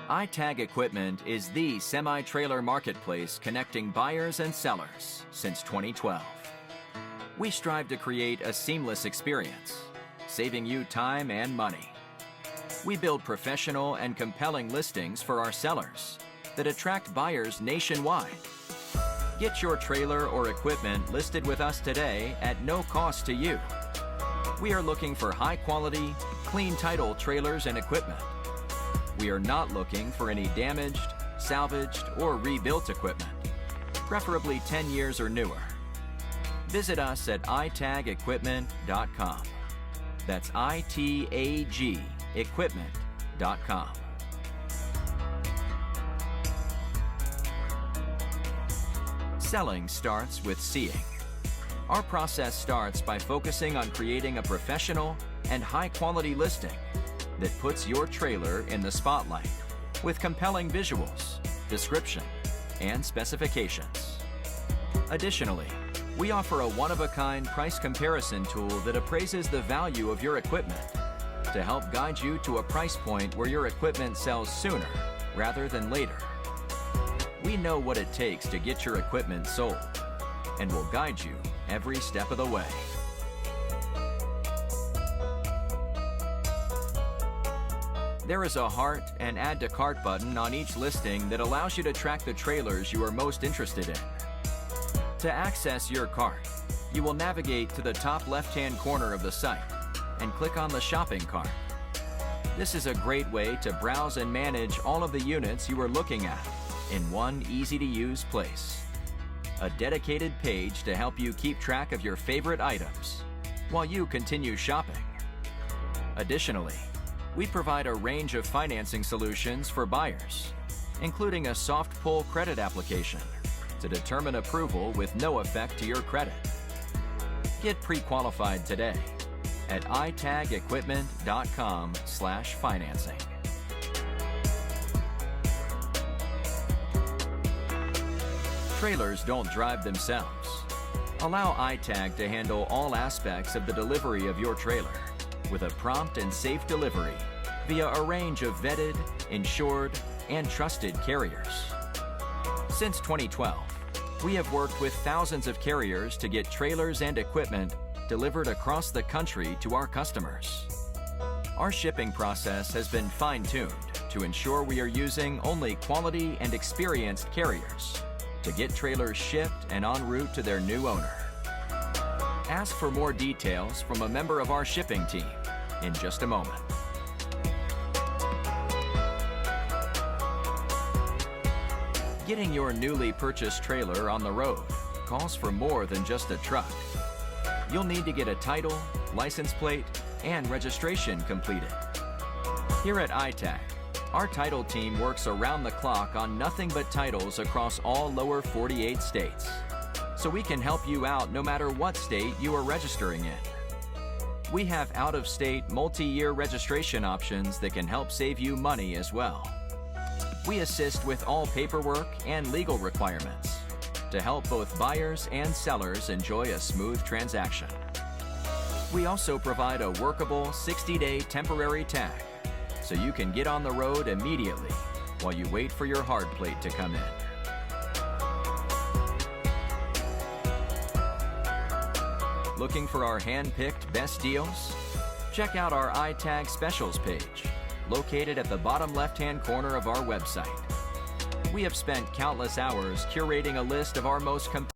iTag Equipment is the semi-trailer marketplace connecting buyers and sellers since 2012. We strive to create a seamless experience, saving you time and money. We build professional and compelling listings for our sellers that attract buyers nationwide. Get your trailer or equipment listed with us today at no cost to you. We are looking for high-quality, clean title trailers and equipment. We are not looking for any damaged, salvaged, or rebuilt equipment, preferably 10 years or newer. Visit us at itagequipment.com. That's ITAG equipment.com. Selling starts with seeing. Our process starts by focusing on creating a professional and high-quality listing that puts your trailer in the spotlight with compelling visuals, description, and specifications. Additionally, we offer a one-of-a-kind price comparison tool that appraises the value of your equipment to help guide you to a price point where your equipment sells sooner rather than later. We know what it takes to get your equipment sold and will guide you every step of the way. There is a heart and add to cart button on each listing that allows you to track the trailers you are most interested in. To access your cart, you will navigate to the top left-hand corner of the site and click on the shopping cart. This is a great way to browse and manage all of the units you are looking at in one easy-to-use place. A dedicated page to help you keep track of your favorite items while you continue shopping. Additionally, we provide a range of financing solutions for buyers, including a soft pull credit application to determine approval with no effect to your credit. Get pre-qualified today at itagequipment.com/financing. Trailers don't drive themselves. Allow iTag to handle all aspects of the delivery of your trailer with a prompt and safe delivery via a range of vetted, insured, and trusted carriers. Since 2012, we have worked with thousands of carriers to get trailers and equipment delivered across the country to our customers. Our shipping process has been fine-tuned to ensure we are using only quality and experienced carriers to get trailers shipped and en route to their new owner. Ask for more details from a member of our shipping team in just a moment. Getting your newly purchased trailer on the road calls for more than just a truck. You'll need to get a title, license plate, and registration completed. Here at iTag, our title team works around the clock on nothing but titles across all lower 48 states, so we can help you out no matter what state you are registering in. We have out-of-state multi-year registration options that can help save you money as well. We assist with all paperwork and legal requirements to help both buyers and sellers enjoy a smooth transaction. We also provide a workable 60-day temporary tag so you can get on the road immediately while you wait for your hard plate to come in. Looking for our hand-picked best deals? Check out our iTag Specials page, located at the bottom left-hand corner of our website. We have spent countless hours curating a list of our most compelling